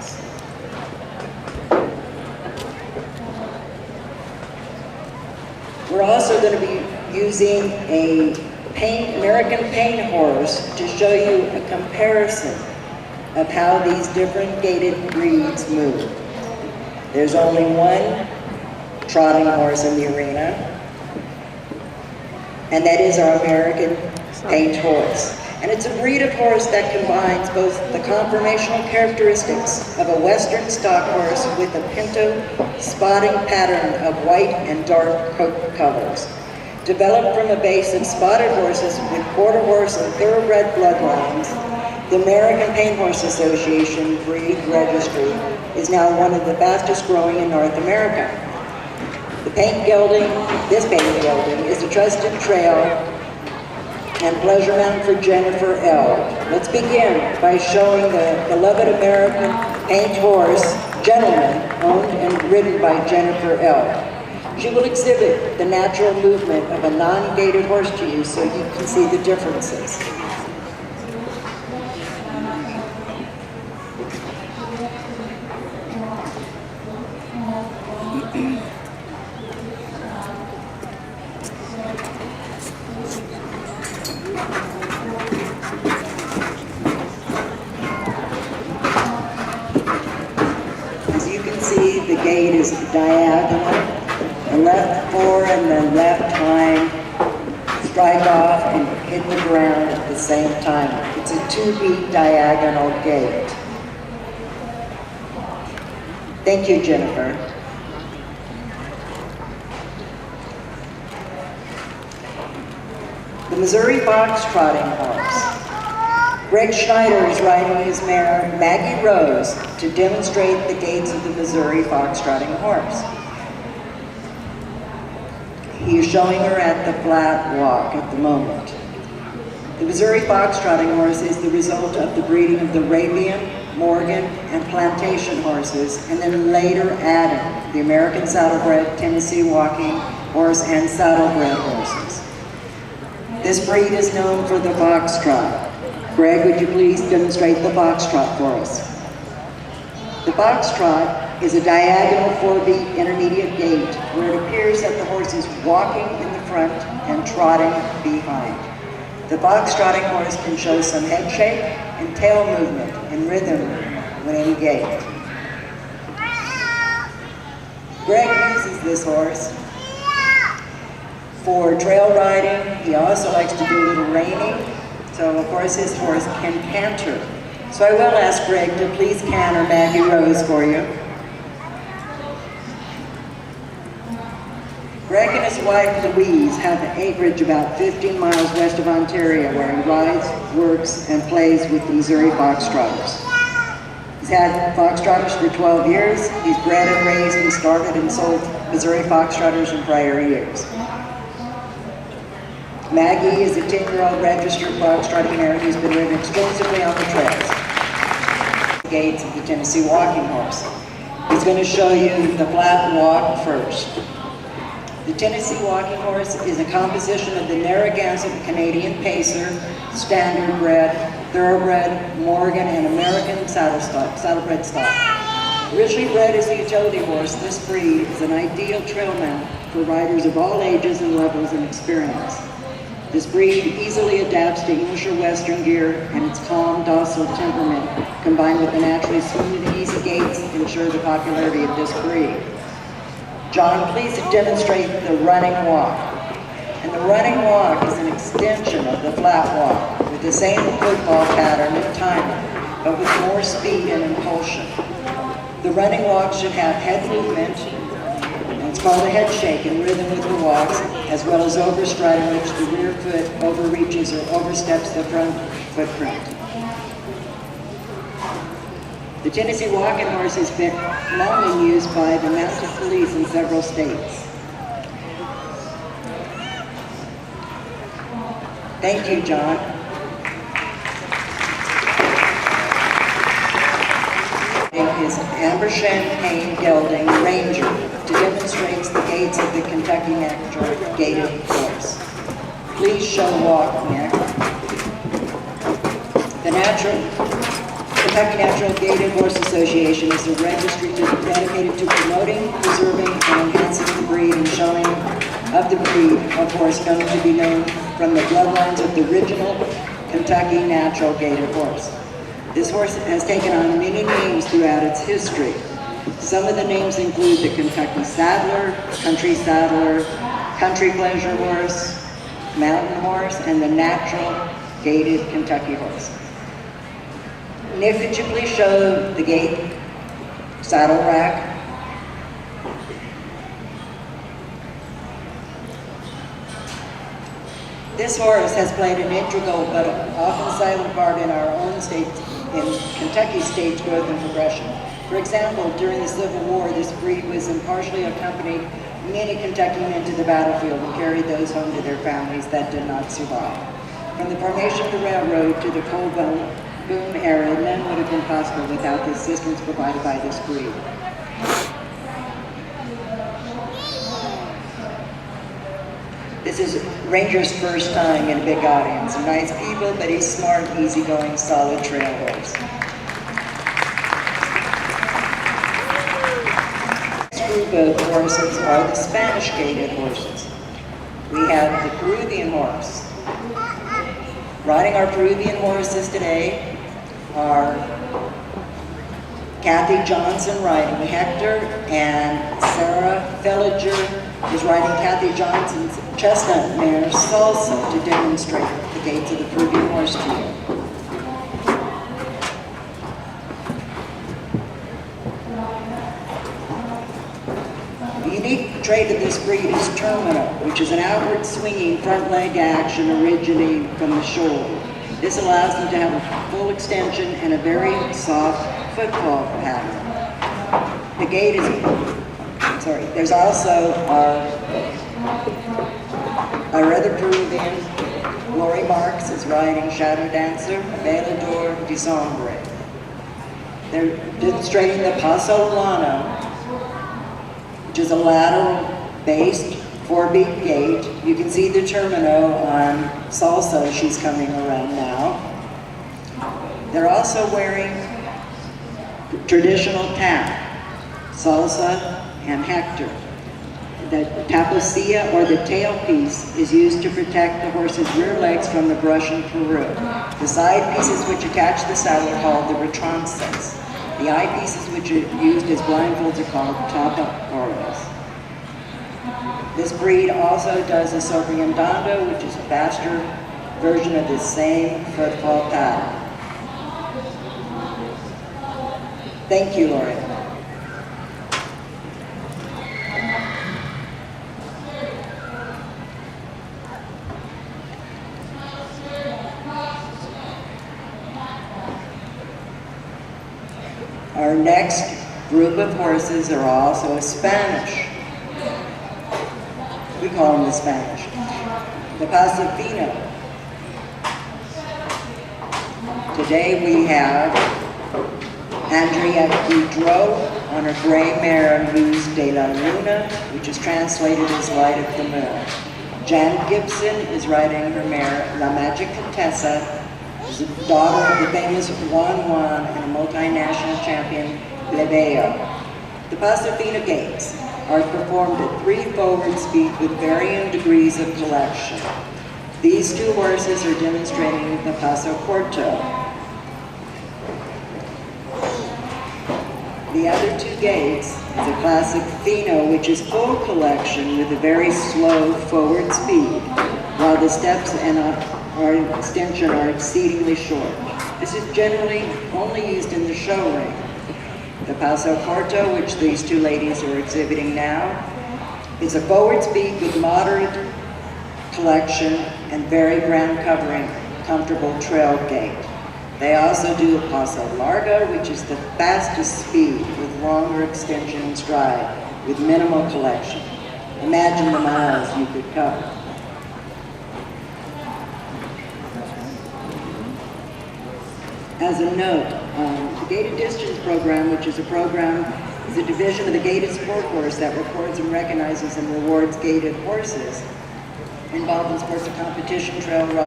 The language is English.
States. We're also going to be using a American paint horse to show you a comparison of how these different gaited breeds move. There's only one trotting horse in the arena, and that is our American paint horse. And it's a breed of horse that combines both the conformational characteristics of a Western stock horse with a pinto spotting pattern of white and dark coat colors. Developed from a base of spotted horses with quarter horse and thoroughbred bloodlines, the American Paint Horse Association breed registry is now one of the fastest growing in North America. This paint gelding is a trusted trail and pleasure mount for Jennifer L. Let's begin by showing the beloved American paint horse, Gentleman, owned and ridden by Jennifer L. She will exhibit the natural movement of a non-gaited horse to you so you can see the differences. As you can see, the gait is diagonal. The left fore and the left hind strike off and hit the ground at the same time. It's a 2-beat diagonal gait. Thank you, Jennifer. The Missouri Fox Trotting Horse. Greg Schneider is riding his mare, Maggie Rose, to demonstrate the gaits of the Missouri Fox Trotting Horse. He is showing her at the flat walk at the moment. The Missouri Fox Trotting Horse is the result of the breeding of the Arabian, Morgan, and Plantation horses, and then later added the American Saddlebred, Tennessee Walking Horse, and Saddlebred horses. This breed is known for the foxtrot. Greg, would you please demonstrate the foxtrot for us? The foxtrot is a diagonal 4-beat intermediate gait where it appears that the horse is walking in the front and trotting behind. The fox-trotting horse can show some head shake and tail movement in rhythm when in gait. Greg uses this horse for trail riding. He also likes to do a little reining, so of course his horse can canter. So I will ask Greg to please canter Maggie Rose for you. Greg and his wife Louise have an acreage about 15 miles west of Ontario where he rides, works, and plays with the Missouri Foxtrotters. He's had Foxtrotters for 12 years. He's bred and raised and started and sold Missouri Foxtrotters in prior years. Maggie is a 10-year-old registered foxtrotting mare who's been ridden exclusively on the trails. The gaits of the Tennessee Walking Horse. He's going to show you the flat walk first. The Tennessee Walking Horse is a composition of the Narragansett Canadian Pacer, Standardbred, Thoroughbred, Morgan, and American Saddlebred stock. Originally bred as a utility horse, this breed is an ideal trail mount for riders of all ages and levels and experience. This breed easily adapts to English or Western gear, and its calm, docile temperament, combined with the naturally smooth and easy gaits, ensure the popularity of this breed. John, please demonstrate the running walk. And the running walk is an extension of the flat walk with the same football pattern and timing, but with more speed and impulsion. The running walk should have head movement, and it's called a head shake in rhythm with the walks, as well as overstride in which the rear foot overreaches or oversteps the front footprint. The Tennessee Walking Horse has been long in use by the mounted police in several states. Thank you, John. Is Amber Champagne Gelding Ranger to demonstrate the gaits of the Kentucky Neck Gaited horse. Please show walk, Nick. The Kentucky Natural Gaited Horse Association is a registry dedicated to promoting, preserving, and enhancing the breed and showing of the breed of horse known to be known from the bloodlines of the original Kentucky Natural Gaited Horse. This horse has taken on many names throughout its history. Some of the names include the Kentucky Saddler, Country Saddler, Country Pleasure Horse, Mountain Horse, and the Natural Gaited Kentucky Horse. Nick, could you please show the gate saddle rack? This horse has played an integral but often silent part in our own state, in Kentucky's state's growth and progression. For example, during the Civil War, this breed was impartially accompanied many Kentucky men to the battlefield and carried those home to their families that did not survive. From the formation of the railroad to the coal boom era, none would have been possible without the assistance provided by this breed. This is Ranger's first time in a big audience. Nice people, but he's smart, easygoing, solid trail horse. This group of horses are the Spanish gaited horses. We have the Peruvian horse. Riding our Peruvian horses today are Kathy Johnson riding Hector, and Sarah Fellinger is riding Kathy Johnson's chestnut mare Salsa to demonstrate the gaits of the Peruvian horse to you. The unique trait of this breed is terminal, which is an outward swinging front leg action originating from the shoulder. This allows them to have a full extension and a very soft footfall pattern. The gait is, there's also our other Peruvian, Lori Marks is riding Shadow Dancer, Bailador de Sombre. They're demonstrating the Paso Llano, which is a lateral-based four-beat gait. You can see the termino on Salsa, she's coming around now. They're also wearing traditional tap, Salsa and Hector. The taposia, or the tailpiece, is used to protect the horse's rear legs from the brush in Peru. The side pieces which attach the saddle are called the retrances. The eye pieces which are used as blindfolds are called tapadoras. This breed also does a sobriandando, which is a faster version of the same footfall pattern. Thank you, Lori. Our next group of horses are also Spanish. We call them the Spanish. The Pasofino. Today we have Andrea Boudreau on her gray mare Luz de la Luna, which is translated as Light of the Moon. Jan Gibson is riding her mare La Magic Contessa, is the daughter of the famous Juan Juan and a multinational champion, Plebeo. The Pasofino gaits are performed at 3 forward speed with varying degrees of collection. These two horses are demonstrating the Paso Corto. The other two gaits is a classic Fino, which is full collection with a very slow forward speed, while the steps and extension are exceedingly short. This is generally only used in the show ring. The Paso Corto, which these two ladies are exhibiting now, is a forward speed with moderate collection and very ground covering, comfortable trail gait. They also do a Paso Largo, which is the fastest speed with longer extension and stride with minimal collection. Imagine the miles you could cover. As a note, the Gaited Distance Program, which is a division of the Gaited Sport Horse that records and recognizes and rewards gaited horses involved in sports of competition, trail